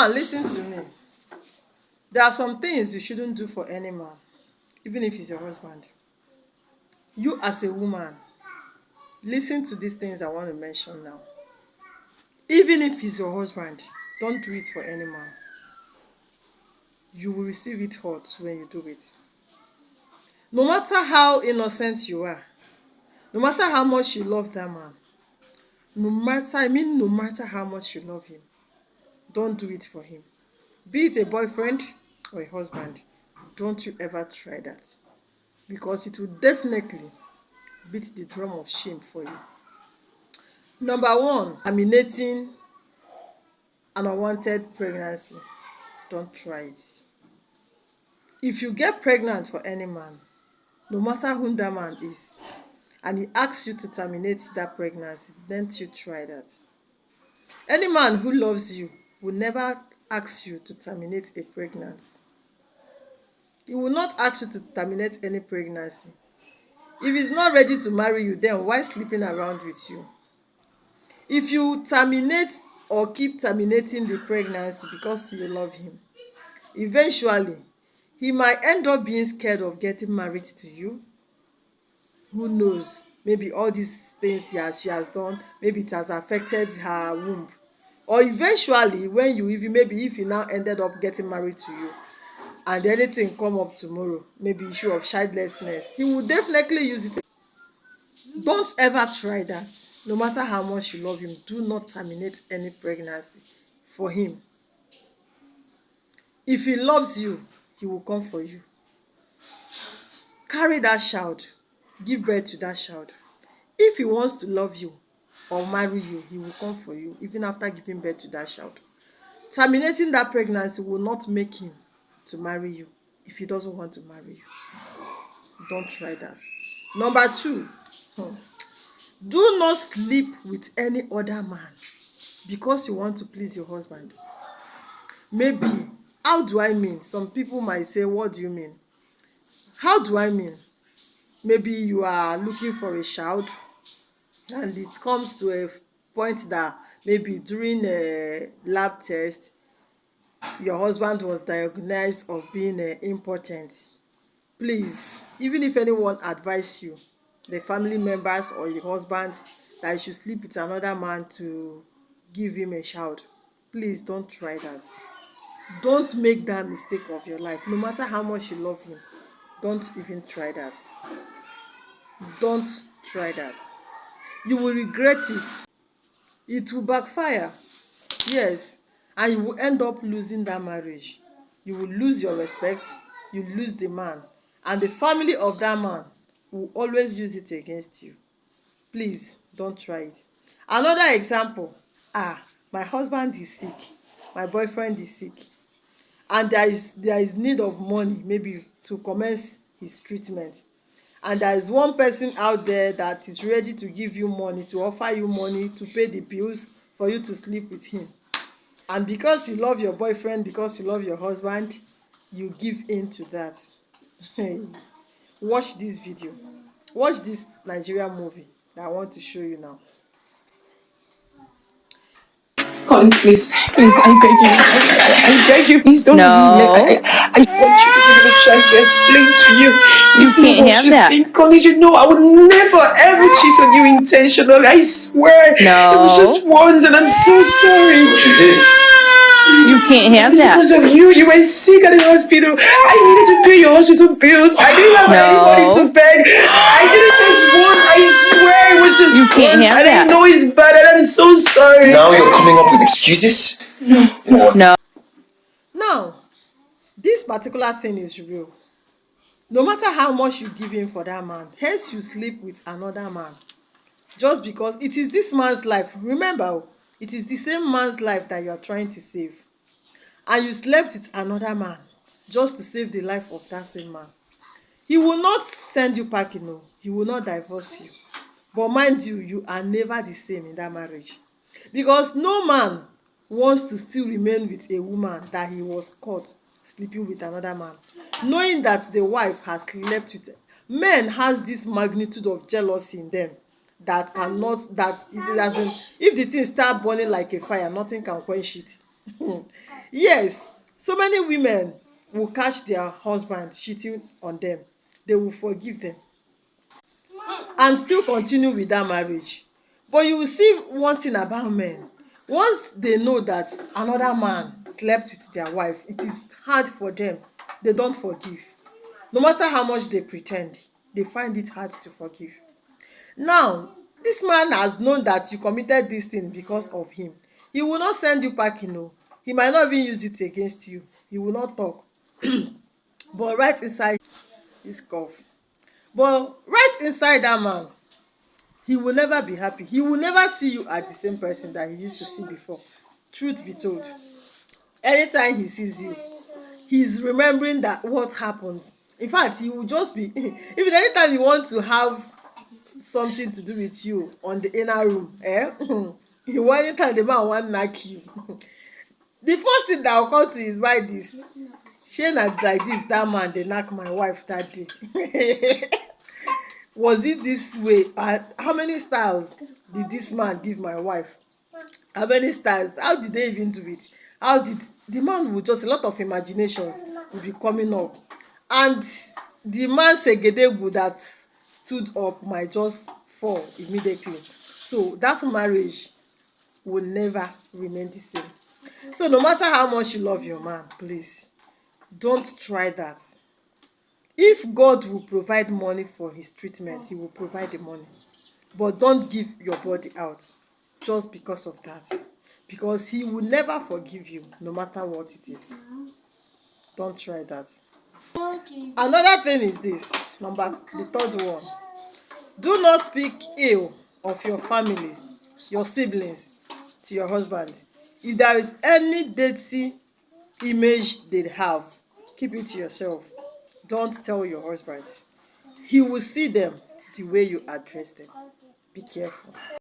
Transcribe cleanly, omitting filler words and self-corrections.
Now listen to me. There are some things you shouldn't do for any man, even if he's your husband. You as a woman, listen to these things I want to mention now. Even if he's your husband, don't do it for any man. You will receive it hot when you do it. No matter how innocent you are, no matter how much you love that man, no matter how much you love him, don't do it for him. Be it a boyfriend or a husband, don't you ever try that. Because it will definitely beat the drum of shame for you. Number one, terminating an unwanted pregnancy. Don't try it. If you get pregnant for any man, no matter who that man is, and he asks you to terminate that pregnancy, don't you try that. Any man who loves you will never ask you to terminate a pregnancy. He will not ask you to terminate any pregnancy. If he's not ready to marry you, then why sleeping around with you? If you terminate or keep terminating the pregnancy because you love him, eventually, he might end up being scared of getting married to you. Who knows? Maybe all these things she has done, maybe it has affected her womb. Or eventually, when you even, maybe if he now ended up getting married to you, and anything come up tomorrow, maybe issue of childlessness, he will definitely use it. Don't ever try that. No matter how much you love him, do not terminate any pregnancy for him. If he loves you, he will come for you. Carry that child. Give birth to that child. If he wants to love you or marry you, he will come for you, even after giving birth to that child. Terminating that pregnancy will not make him to marry you if he doesn't want to marry you. Don't try that. Number two, do not sleep with any other man because you want to please your husband. Maybe, how do I mean? Some people might say, what do you mean? How do I mean? Maybe you are looking for a child and it comes to a point that maybe during a lab test, your husband was diagnosed of being impotent. Please, even if anyone advise you, the family members or your husband, that you should sleep with another man to give him a child, please don't try that. Don't make that mistake of your life. No matter how much you love him, don't even try that. Don't try that. You will regret it. It will backfire. Yes. And you will end up losing that marriage. You will lose your respect. You lose the man. And the family of that man will always use it against you. Please, don't try it. Another example. My husband is sick. My boyfriend is sick. And there is need of money, maybe to commence his treatment. And there is one person out there that is ready to give you money, to offer you money to pay the bills for you to sleep with him. And because you love your boyfriend, because you love your husband, you give in to that. Watch this video. Watch this Nigerian movie that I want to show you now. Collins, please, I beg you. I beg you, please don't leave me. I want you to give me a chance to explain to you. You can't have that. Think, Collins, you know I would never ever cheat on you intentionally. I swear. No. It was just once, and I'm so sorry. What you did? You can't have that. Because of you, you were sick at the hospital. I needed to pay your hospital bills. I didn't have anybody to beg. I did it just once. I swear it was just You can't once. have I didn't that. know it's bad, and I'm so sorry. Now you're coming up with excuses? No. Now, this particular thing is real. No matter how much you give him for that man, hence you sleep with another man. Just because it is this man's life. Remember, it is the same man's life that you are trying to save. And you slept with another man just to save the life of that same man. He will not send you packing, no. He will not divorce you. But mind you, you are never the same in that marriage. Because no man wants to still remain with a woman that he was caught sleeping with another man, knowing that the wife has slept with. Men has this magnitude of jealousy in them that cannot, that it doesn't, if the thing start burning like a fire, nothing can quench it. Yes, so many women will catch their husband cheating on them. They will forgive them and still continue with that marriage. But you will see one thing about men. Once they know that another man slept with their wife, it is hard for them. They don't forgive. No matter how much they pretend, they find it hard to forgive. Now, this man has known that you committed this thing because of him. He will not send you packing. No, he might not even use it against you. He will not talk. But right inside his cough. But right inside that man, he will never be happy. He will never see you as the same person that he used to see before. Truth be told, anytime he sees you, he's remembering that what happened. In fact, he will just be even anytime you want to have something to do with you on the inner room, you want anytime the man wan knack you, the first thing that will come to his mind is, shey na like this that man dey knack my wife that day. Was it this way? How many styles did this man give my wife? How many styles? How did they even do it? How did the man will just, a lot of imaginations will be coming up, and the man segedegwu that stood up might just fall immediately. So that marriage will never remain the same. So no matter how much you love your man, please don't try that. If God will provide money for his treatment, he will provide the money. But don't give your body out just because of that. Because he will never forgive you, no matter what it is. Don't try that. Another thing is this, the third one. Do not speak ill of your families, your siblings, to your husband. If there is any dirty image they have, keep it to yourself. Don't tell your husband. He will see them the way you address them. Be careful.